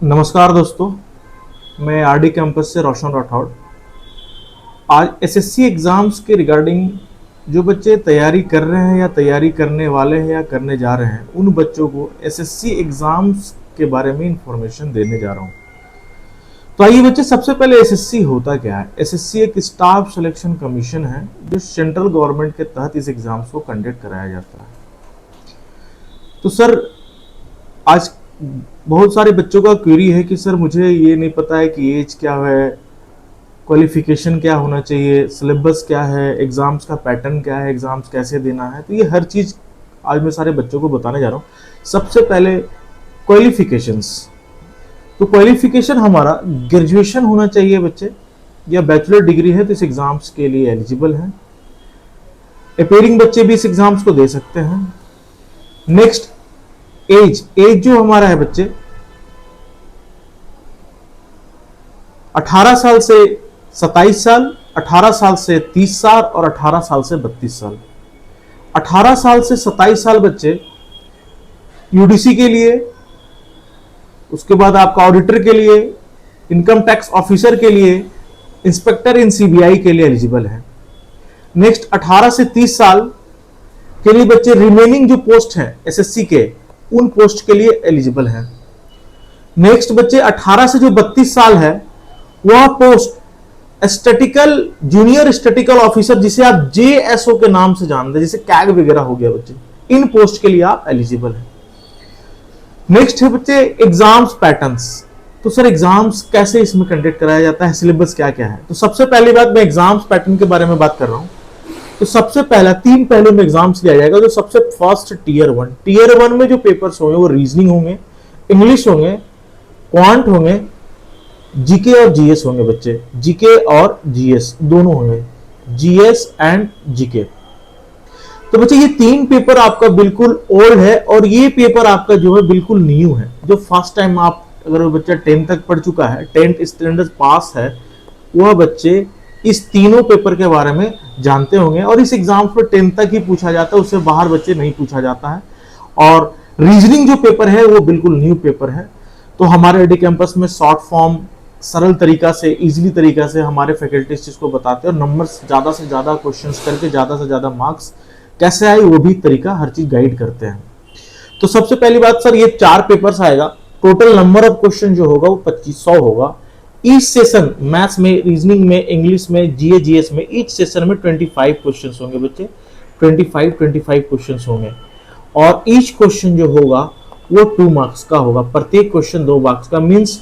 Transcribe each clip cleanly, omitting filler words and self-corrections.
नमस्कार दोस्तों, मैं आरडी कैंपस से रोशन राठौड़। आज एसएससी एग्ज़ाम्स के रिगार्डिंग जो बच्चे तैयारी कर रहे हैं या तैयारी करने वाले हैं या करने जा रहे हैं, उन बच्चों को एसएससी एग्ज़ाम्स के बारे में इंफॉर्मेशन देने जा रहा हूं। तो आइए बच्चे, सबसे पहले एसएससी होता क्या है। एसएससी एक स्टाफ सिलेक्शन कमीशन है जो सेंट्रल गवर्नमेंट के तहत इस एग्ज़ाम्स को कंडक्ट कराया जाता है। तो सर, आज बहुत सारे बच्चों का क्वेरी है कि सर मुझे ये नहीं पता है कि एज क्या है, क्वालिफिकेशन क्या होना चाहिए, सिलेबस क्या है, एग्ज़ाम्स का पैटर्न क्या है, एग्ज़ाम्स कैसे देना है। तो ये हर चीज़ आज मैं सारे बच्चों को बताने जा रहा हूँ। सबसे पहले क्वालिफिकेशंस। तो क्वालिफिकेशन हमारा ग्रेजुएशन होना चाहिए बच्चे, या बैचलर डिग्री है तो इस एग्ज़ाम्स के लिए एलिजिबल हैं। अपेयरिंग बच्चे भी इस एग्ज़ाम्स को दे सकते हैं। नेक्स्ट, एज जो हमारा है बच्चे 18 साल से 27 साल, 18 साल से 30 साल और 18 साल से 32 साल। 18 साल से 27 साल बच्चे यूडीसी के लिए, उसके बाद आपका ऑडिटर के लिए, इनकम टैक्स ऑफिसर के लिए, इंस्पेक्टर इन सीबीआई के लिए एलिजिबल है। नेक्स्ट, 18 से 30 साल के लिए बच्चे रिमेनिंग जो पोस्ट हैं एसएससी के, उन पोस्ट के लिए एलिजिबल है। नेक्स्ट बच्चे 18 से जो 32 साल है वह post statistical junior statistical officer, जिसे आप जेएसओ के नाम से जानते हैं, जैसे कैग वगैरह हो गया बच्चे, इन पोस्ट के लिए आप एलिजिबल हैं। नेक्स्ट है बच्चे एग्जाम्स पैटर्न्स। तो सर एग्जाम्स कैसे इसमें कंडक्ट कराया जाता है, सिलेबस क्या क्या है। तो सबसे पहली बात, मैं एग्जाम्स पैटर्न के बारे में बात कर रहा हूं। तो सबसे पहला 3 पहलू में एग्जाम्स लिया जाएगा। जो सबसे फर्स्ट टीयर 1 में जो पेपर्स होंगे वो रीजनिंग होंगे, इंग्लिश होंगे, क्वांट होंगे, जीके और जीएस होंगे बच्चे। जीके और जीएस दोनों होंगे, जीएस एंड जीके। तो बच्चे ये 3 पेपर आपका बिल्कुल ओल्ड है और ये पेपर आपका जो है बिल्कुल न्यू है। जो फर्स्ट टाइम आप, अगर वो बच्चा 10th तक पढ़ चुका है, 10th स्टैंडर्ड पास है, वह बच्चे इस तीनों पेपर के बारे में जानते होंगे। और इस एग्जाम पर 10th तक ही पूछा जाता है, उससे बाहर बच्चे नहीं पूछा जाता है। और रीजनिंग जो पेपर है वो बिल्कुल न्यू पेपर है। तो हमारे आरडी कैंपस में शॉर्ट फॉर्म, सरल तरीका से, इजीली तरीका से हमारे फैकल्टी इसको बताते हैं, और नंबर्स ज्यादा से ज्यादा क्वेश्चंस करके ज्यादा से ज्यादा मार्क्स कैसे आए वो भी तरीका, हर चीज गाइड करते हैं। तो सबसे पहली बात सर, ये 4 पेपर्स आएगा। टोटल नंबर ऑफ क्वेश्चन जो होगा वो 2500 होगा। ईच सेशन, मैथ्स में, रीजनिंग में, इंग्लिश में, जीए जीएस में, ईच सेशन में 25 क्वेश्चंस होंगे बच्चे। 25 क्वेश्चंस होंगे। और ईच क्वेश्चन जो होगा वो 2 मार्क्स का होगा। प्रत्येक क्वेश्चन 2 मार्क्स का, means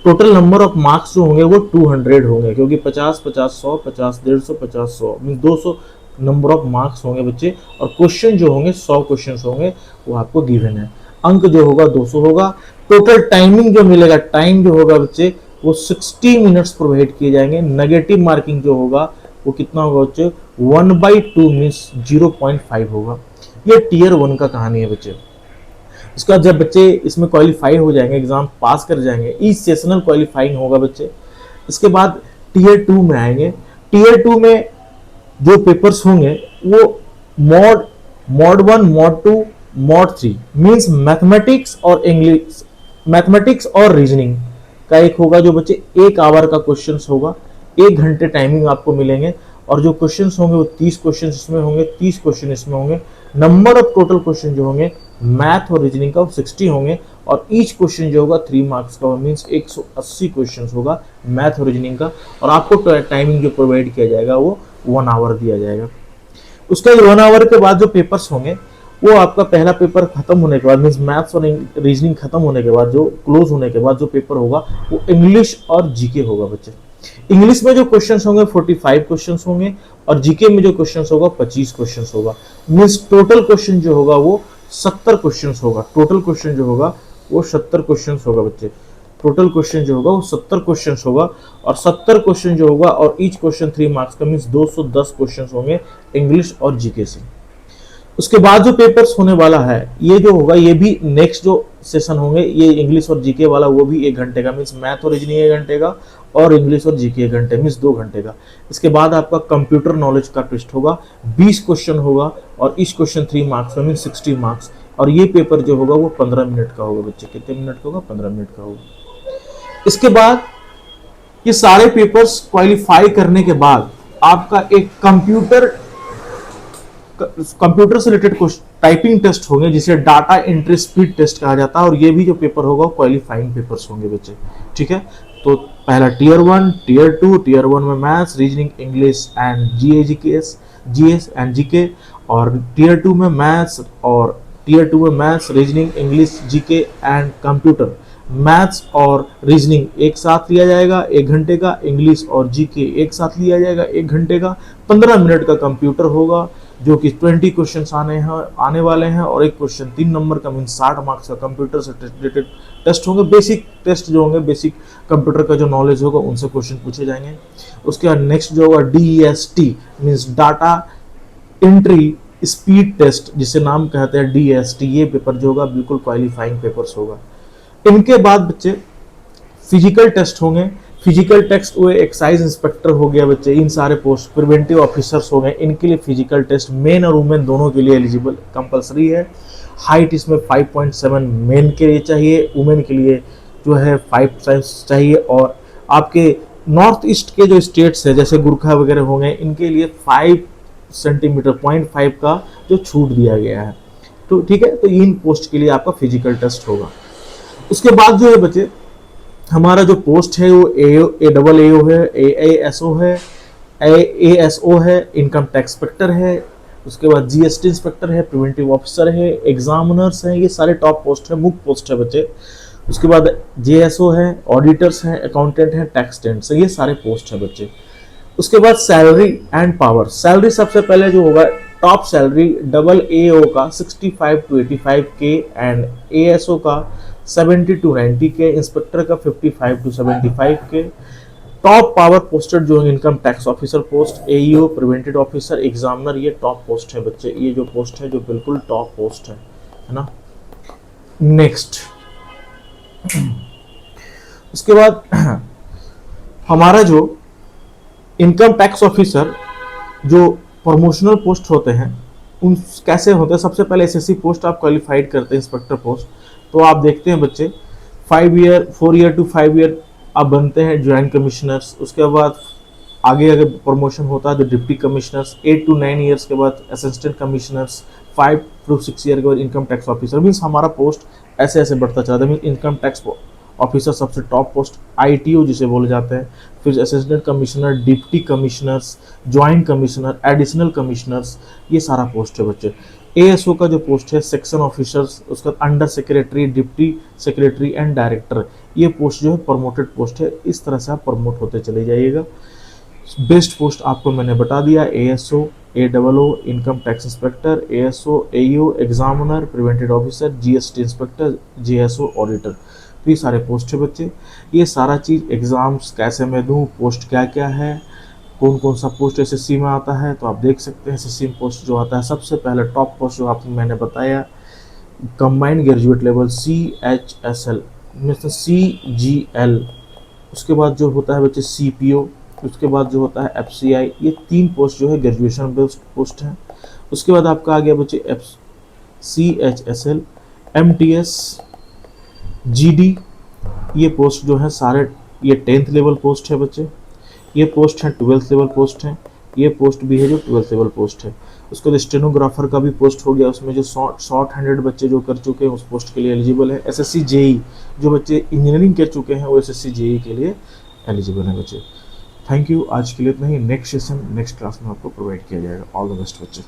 total number of marks जो होंगे वो 200 होंगे, क्योंकि 50 50 100 50 150 50 100 मींस 200 नंबर ऑफ मार्क्स होंगे बच्चे। और क्वेश्चन जो होंगे 100 क्वेश्चन होंगे, वो आपको गिवन है। अंक जो होगा 200 होगा। टोटल टाइमिंग जो मिलेगा, टाइम जो होगा बच्चे वो 60 मिनट्स प्रोवाइड किए जाएंगे। नेगेटिव मार्किंग जो होगा वो कितना होगा बच्चे, 1/2 मींस 0.5 होगा। ये टीयर 1 का कहानी है बच्चे। इसका जब बच्चे इसमें क्वालिफाई हो जाएंगे, एग्जाम पास कर जाएंगे, ईच सेशनल क्वालिफाइंग होगा बच्चे। इसके बाद टीयर 2 में आएंगे। टीयर 2 में जो पेपर्स होंगे वो mod 1, mod 2, mod 3 means mathematics और इंग्लिश, मैथमेटिक्स और रीजनिंग का एक होगा, जो बच्चे 1 आवर का क्वेश्चन होगा। 1 घंटे टाइमिंग आपको मिलेंगे। और जो क्वेश्चन होंगे वो 30 क्वेश्चन इसमें होंगे, 30 क्वेश्चन इसमें होंगे। नंबर ऑफ टोटल क्वेश्चन जो होंगे मैथ और रीजनिंग का 60 होंगे। और ईच क्वेश्चन जो होगा 3 मार्क्स का, मींस 180 क्वेश्चन होगा मैथ और रीजनिंग का। और आपको टाइमिंग जो प्रोवाइड किया जाएगा वो 1 आवर दिया जाएगा। उसके 1 आवर के बाद जो पेपर्स होंगे वो आपका पहला पेपर खत्म होने के बाद, मींस मैथ्स और रीजनिंग खत्म होने के बाद, जो क्लोज होने के बाद जो पेपर होगा वो इंग्लिश और जीके होगा बच्चे। इंग्लिश में जो क्वेश्चंस होंगे 45 क्वेश्चंस होंगे, और जीके में जो क्वेश्चंस होगा 25 क्वेश्चंस होगा। मींस टोटल क्वेश्चन जो होगा वो 70 क्वेश्चंस होगा। टोटल क्वेश्चन जो होगा वो 70 क्वेश्चंस होगा बच्चे। टोटल क्वेश्चन जो होगा वो 70 क्वेश्चंस होगा। और 70 क्वेश्चन जो होगा, और ईच क्वेश्चन 3 मार्क्स का, मींस 210 क्वेश्चंस होंगे इंग्लिश और जीके से। उसके बाद जो पेपर्स होने वाला है, ये जो होगा, ये भी नेक्स्ट जो सेशन होंगे, ये इंग्लिश और जीके वाला, वो भी 1 घंटे का, मींस मैथ और रीजनिंग 1 घंटे का, और इंग्लिश और जीके 1 घंटे, मींस 2 घंटे का। इसके बाद आपका कंप्यूटर नॉलेज का टेस्ट होगा, 20 क्वेश्चन होगा, और इस क्वेश्चन 3 मार्क्स का, मींस 60 मार्क्स। और ये पेपर जो होगा वो 15 मिनट का होगा बच्चे। कितने मिनट का होगा? 15 मिनट का होगा। इसके बाद ये सारे पेपर्स क्वालिफाई करने के बाद आपका एक कंप्यूटर से रिलेटेड टाइपिंग टेस्ट होंगे जिसे डाटा एंट्री स्पीड टेस्ट कहा जाता है, और ये भी जो पेपर होगा क्वालिफाइंग पेपर्स होंगे बच्चे। ठीक है, तो पहला टीयर 1, टीयर 2, टीयर 1 में maths, reasoning, English and GS and GK, और टीयर 2 में मैथ्स, और टीयर 2 में maths, reasoning, English, GK and computer. Maths और रीजनिंग एक साथ लिया जाएगा 1 घंटे का, इंग्लिश और जीके एक साथ लिया जाएगा 1 घंटे का, 15 मिनट का कंप्यूटर होगा जो कि 20 क्वेश्चंस आने वाले हैं, और एक क्वेश्चन 3 नंबर का मीन 60 मार्क्स का कंप्यूटर से रिलेटेड टेस्ट होंगे। बेसिक टेस्ट जो होंगे, बेसिक कंप्यूटर का जो नॉलेज होगा उनसे क्वेश्चन पूछे जाएंगे। उसके बाद नेक्स्ट जो होगा DEST means data entry speed test, जिसे नाम कहते हैं DST। ये पेपर जो होगा बिल्कुल क्वालिफाइंग पेपर्स होगा। इनके बाद बच्चे फिजिकल टेस्ट होंगे। फिजिकल टेस्ट हुए एक्साइज इंस्पेक्टर हो गया बच्चे, इन सारे पोस्ट प्रिवेंटिव ऑफिसर्स हो गए, इनके लिए फिजिकल टेस्ट मेन और वुमेन दोनों के लिए एलिजिबल कंपलसरी है। हाइट इसमें 5.7 मेन के लिए चाहिए, वुमेन के लिए जो है 5 साइज चाहिए, और आपके नॉर्थ ईस्ट के जो स्टेट्स है जैसे गुरखा वगैरह हो गए, इनके लिए 5 सेंटीमीटर 0.5 का जो छूट दिया गया है। तो ठीक है, तो इन पोस्ट के लिए आपका फिजिकल टेस्ट होगा। उसके बाद जो है बच्चे हमारा जो पोस्ट है वो AAO है, AASO है, ASO है, इनकम टैक्स इंस्पेक्टर है, उसके बाद GST इंस्पेक्टर है, प्रिवेंटिव ऑफिसर है, एग्जामिनर्स हैं, ये सारे टॉप पोस्ट है, मुख्य पोस्ट है बच्चे। उसके बाद JSO है, ऑडिटर्स हैं, अकाउंटेंट हैं, टैक्स टेंट्स हैं, ये सारे पोस्ट है बच्चे। उसके बाद सैलरी एंड पावर। सैलरी सबसे पहले जो होगा टॉप सैलरी AAO का 65 to 85 के एंड ASO का 70 to 90 के, इंस्पेक्टर का 55 to 75 के। टॉप पावर पोस्टेड जो है income tax officer post, AEO, preventive officer, examiner, ये टॉप पोस्ट है बच्चे। ये जो पोस्ट है जो बिल्कुल टॉप पोस्ट है ना। नेक्स्ट उसके बाद हमारा जो इनकम टैक्स ऑफिसर जो प्रमोशनल पोस्ट होते हैं उन कैसे होते हैं। सबसे पहले SSC पोस्ट आप क्वालिफाइड करते हैं, इंस्पेक्टर पोस्ट, तो आप देखते हैं बच्चे 4 ईयर to 5 ईयर आप बनते हैं ज्वाइंट कमिश्नर्स। उसके बाद आगे अगर प्रमोशन होता है तो डिप्टी कमिश्नर्स, 8 to 9 ईयर्स के बाद असिस्टेंट कमिश्नर्स, 5 to 6 ईयर के बाद इनकम टैक्स ऑफिसर। मीन्स हमारा पोस्ट ऐसे ऐसे बढ़ता चलता है। मीन इनकम टैक्स ऑफिसर सबसे टॉप पोस्ट, ITO जिसे बोले जाते हैं, फिर assistant commissioner, deputy commissioners, joint commissioner, additional commissioners, ये सारा पोस्ट है बच्चे। ASO का जो पोस्ट है सेक्शन ऑफिसर्स, उसका under secretary, deputy secretary and director, ये पोस्ट जो है प्रमोटेड पोस्ट है। इस तरह से आप प्रमोट होते चले जाइएगा। बेस्ट पोस्ट आपको मैंने बता दिया, ASO, AOO, income tax inspector, ASO, AEO, examiner, preventive officer, GST inspector, JSO, auditor. तो ये सारे पोस्ट है बच्चे। ये सारा चीज़ एग्जाम्स कैसे मैं दूँ, पोस्ट क्या क्या है, कौन कौन सा पोस्ट SSC में आता है, तो आप देख सकते हैं। SSC में पोस्ट जो आता है सबसे पहले टॉप पोस्ट जो आपको मैंने बताया, combined graduate level CHSL, CGL। उसके बाद जो होता है बच्चे CPO, उसके बाद जो होता है FCI। ये 3 पोस्ट जो है ग्रेजुएशन बेस्ड पोस्ट है। उसके बाद आपका आ गया बच्चे CHSL, MTS, GD। ये पोस्ट जो है सारे ये 10th लेवल पोस्ट है बच्चे। ये पोस्ट है 12th लेवल पोस्ट है। ये पोस्ट भी है जो 12th लेवल पोस्ट है। उसके बाद स्टेनोग्राफर का भी पोस्ट हो गया, उसमें जो शॉर्ट हैंडेड बच्चे जो कर चुके हैं उस पोस्ट के लिए एलिजिबल है। SSC JE जो बच्चे इंजीनियरिंग कर चुके हैं वो SSC JE के लिए एलिजिबल है बच्चे। थैंक यू, आज के लिए इतना ही। नेक्स्ट सेशन नेक्स्ट क्लास में आपको प्रोवाइड किया जाएगा। ऑल द बेस्ट बच्चे।